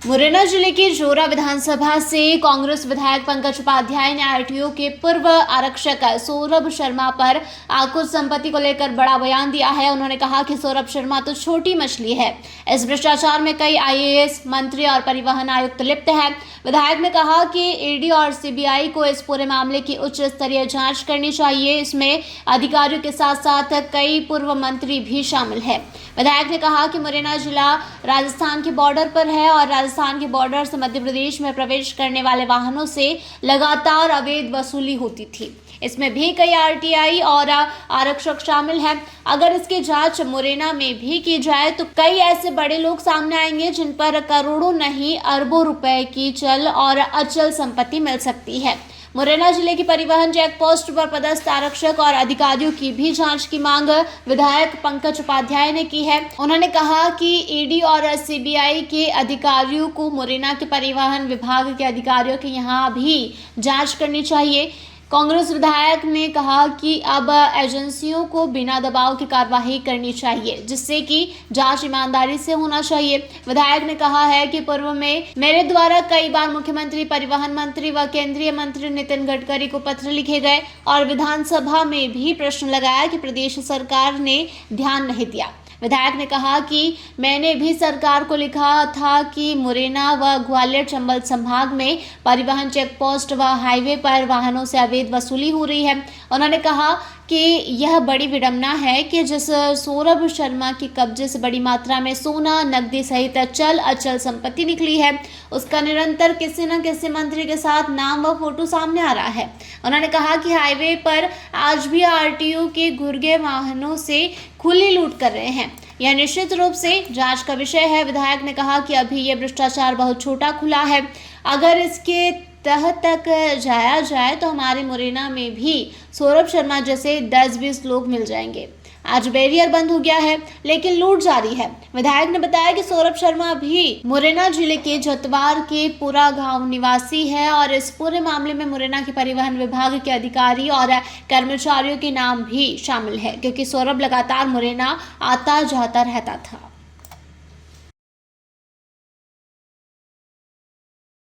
मुरैना जिले की जोरा विधानसभा से कांग्रेस विधायक पंकज उपाध्याय ने आरटीओ के पूर्व आरक्षक सौरभ शर्मा पर आकुल संपत्ति को लेकर बड़ा बयान दिया है। उन्होंने कहा कि सौरभ शर्मा तो छोटी मछली है, इस भ्रष्टाचार में कई आईएएस मंत्री और परिवहन आयुक्त लिप्त हैं। विधायक ने कहा कि ईडी और सीबीआई को इस पूरे मामले की उच्च स्तरीय जांच करनी चाहिए। इसमें अधिकारियों के साथ साथ कई पूर्व मंत्री भी शामिल है। विधायक ने कहा कि मुरैना जिला राजस्थान के बॉर्डर पर है और राजस्थान के बॉर्डर से मध्य प्रदेश में प्रवेश करने वाले वाहनों से लगातार अवैध वसूली होती थी। इसमें भी कई आरटीआई और आरक्षक शामिल हैं। अगर इसकी जांच मुरैना में भी की जाए तो कई ऐसे बड़े लोग सामने आएंगे जिन पर करोड़ों नहीं अरबों रुपए की चल और अचल संपत्ति मिल सकती है। मुरैना जिले की परिवहन चेक पोस्ट पर पदस्थ आरक्षक और अधिकारियों की भी जांच की मांग विधायक पंकज उपाध्याय ने की है। उन्होंने कहा कि ईडी और सीबीआई के अधिकारियों को मुरैना के परिवहन विभाग के अधिकारियों के यहाँ भी जांच करनी चाहिए। कांग्रेस विधायक ने कहा कि अब एजेंसियों को बिना दबाव की कार्रवाई करनी चाहिए, जिससे कि जांच ईमानदारी से होना चाहिए। विधायक ने कहा है कि पूर्व में मेरे द्वारा कई बार मुख्यमंत्री, परिवहन मंत्री व केंद्रीय मंत्री नितिन गडकरी को पत्र लिखे गए और विधानसभा में भी प्रश्न लगाया कि प्रदेश सरकार ने ध्यान नहीं दिया। विधायक ने कहा कि मैंने भी सरकार को लिखा था कि मुरैना व ग्वालियर चंबल संभाग में परिवहन चेक पोस्ट व हाईवे पर वाहनों से अवैध वसूली हो रही है। उन्होंने कहा कि यह बड़ी विडंबना है कि जिस सौरभ शर्मा के कब्जे से बड़ी मात्रा में सोना, नकदी सहित चल अचल संपत्ति निकली है, उसका निरंतर किसी न किसी मंत्री के साथ नाम व फोटो सामने आ रहा है। उन्होंने कहा कि हाईवे पर आज भी आरटीओ के घुर्गे वाहनों से खुली लूट कर रहे हैं। यह निश्चित रूप से जांच का विषय है। विधायक ने कहा कि अभी यह भ्रष्टाचार बहुत छोटा खुला है, अगर इसके तह तक जाया जाए तो हमारे मुरैना में भी सौरभ शर्मा जैसे 10-20 लोग मिल जाएंगे। आज बैरियर बंद हो गया है लेकिन लूट जारी है। विधायक ने बताया कि सौरभ शर्मा भी मुरैना जिले के जतवार के पूरा गांव निवासी है और इस पूरे मामले में मुरैना के परिवहन विभाग के अधिकारी और कर्मचारियों के नाम भी शामिल है, क्योंकि सौरभ लगातार मुरैना आता जाता रहता था।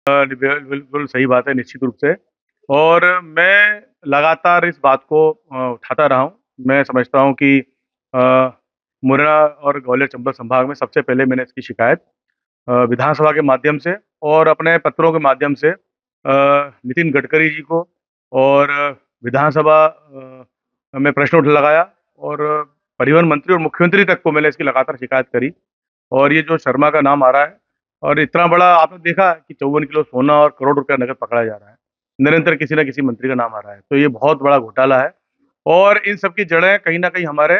बिल्कुल सही बात है, निश्चित रूप से। और मैं लगातार इस बात को उठाता रहा हूँ। मैं समझता हूँ कि मुरैना और ग्वालियर चंबल संभाग में सबसे पहले मैंने इसकी शिकायत विधानसभा के माध्यम से और अपने पत्रों के माध्यम से नितिन गडकरी जी को और विधानसभा में प्रश्न लगाया और परिवहन मंत्री और मुख्यमंत्री तक को मैंने इसकी लगातार शिकायत करी। और ये जो शर्मा का नाम आ रहा है और इतना बड़ा आपने देखा कि 54 किलो सोना और करोड़ रुपया नकद पकड़ा जा रहा है, निरंतर किसी न किसी मंत्री का नाम आ रहा है, तो ये बहुत बड़ा घोटाला है। और इन सब की जड़ें कहीं ना कहीं हमारे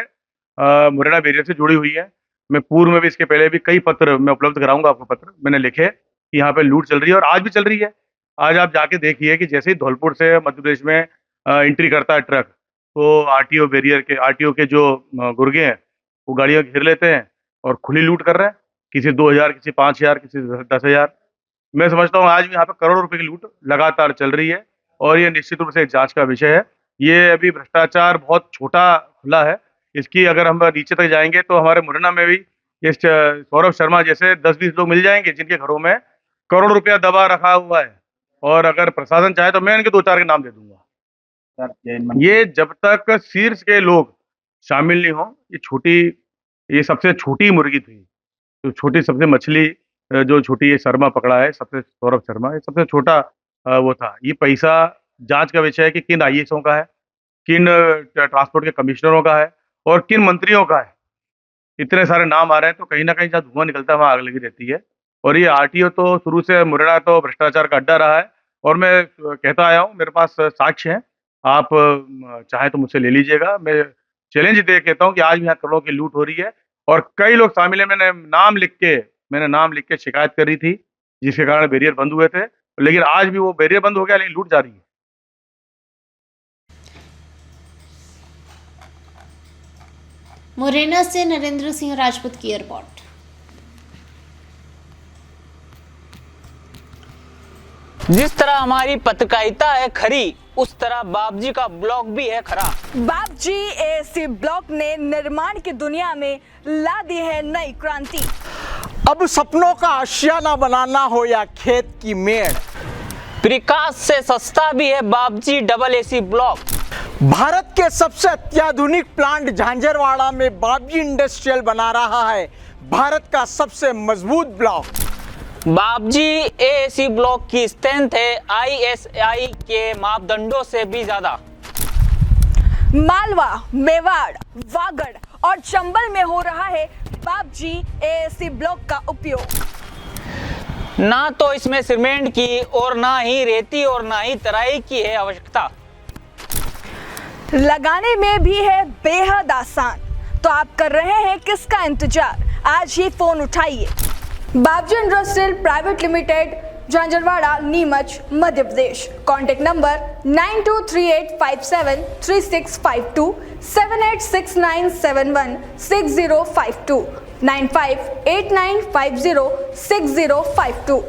मुरैना बैरियर से जुड़ी हुई है। मैं पूर्व में भी, इसके पहले भी कई पत्र मैं उपलब्ध कराऊंगा आपको, पत्र मैंने लिखे कि यहाँ पे लूट चल रही है और आज भी चल रही है। आज आप जाके देखिए कि जैसे ही धौलपुर से मध्य प्रदेश में एंट्री करता है ट्रक, तो आरटीओ के जो गुर्गे हैं वो गाड़ियां घेर लेते हैं और खुली लूट कर रहे हैं, किसी 2000, किसी 5000, किसी 10,000। मैं समझता हूँ आज भी यहाँ पे करोड़ों रुपए की लूट लगातार चल रही है और ये निश्चित रूप से एक जांच का विषय है। ये अभी भ्रष्टाचार बहुत छोटा खुला है, इसकी अगर हम नीचे तक जाएंगे तो हमारे मुरैना में भी ये सौरभ शर्मा जैसे 10-20 लोग मिल जाएंगे जिनके घरों में करोड़ रुपया दबा रखा हुआ है। और अगर प्रशासन चाहे तो मैं इनके 2-4 के नाम दे दूंगा। ये जब तक शीर्ष के लोग शामिल नहीं हो, ये सबसे छोटी मुर्गी थी, तो छोटी सबसे मछली जो छोटी ये शर्मा पकड़ा है, सबसे सौरभ शर्मा, ये सबसे छोटा वो था। ये पैसा जांच का विषय है कि किन आईएएसओं का है, किन ट्रांसपोर्ट के कमिश्नरों का है और किन मंत्रियों का है। इतने सारे नाम आ रहे हैं तो कहीं ना कहीं जहाँ धुआं निकलता है वहाँ आग लगी रहती है। और ये आरटीओ तो शुरू से मुरैना तो भ्रष्टाचार का अड्डा रहा है और मैं कहता आया हूँ, मेरे पास साक्ष्य हैं, आप चाहे तो मुझसे ले लीजिएगा। मैं चैलेंज दे कहता हूँ कि आज भी यहाँ करोड़ों की लूट हो रही है और कई लोग शामिल हैं। मैंने नाम लिख के शिकायत करी थी, जिसके कारण बैरियर बंद हुए थे, लेकिन आज भी वो बैरियर बंद हो गया लेकिन लूट जारी है। मुरैना से नरेंद्र सिंह राजपूत की रिपोर्ट। जिस तरह हमारी पत्रकारिता है खरी, उस तरह बापजी का ब्लॉग भी है खरा। बापजी एएससी ब्लॉग ने निर्माण की दुनिया में ला दी है नई क्रांति। अब सपनों का आशियाना बनाना हो या खेत की मेड़, प्रीकास्ट से सस्ता भी है बाबजी डबल एसी ब्लॉक। भारत के सबसे अत्याधुनिक प्लांट झांझरवाड़ा में बाबजी इंडस्ट्रियल बना रहा है भारत का सबसे मजबूत ब्लॉक। बाबजी एसी ब्लॉक की स्ट्रेंथ है ISI के मापदंडों से भी ज्यादा। मालवा, मेवाड़, वागड़ और चंबल में हो रहा है बाबजी एसी ब्लॉक का उपयोग। ना तो इसमें सीमेंट की और ना ही रेती और ना ही तराई की है आवश्यकता। लगाने में भी है बेहद आसान। तो आप कर रहे हैं किसका इंतजार? आज ही फोन उठाइए। Babji industrial private limited, Jhanjharwada, Neemuch, Madhya Pradesh. Contact number 9238573652, 7869716052, 9589506052।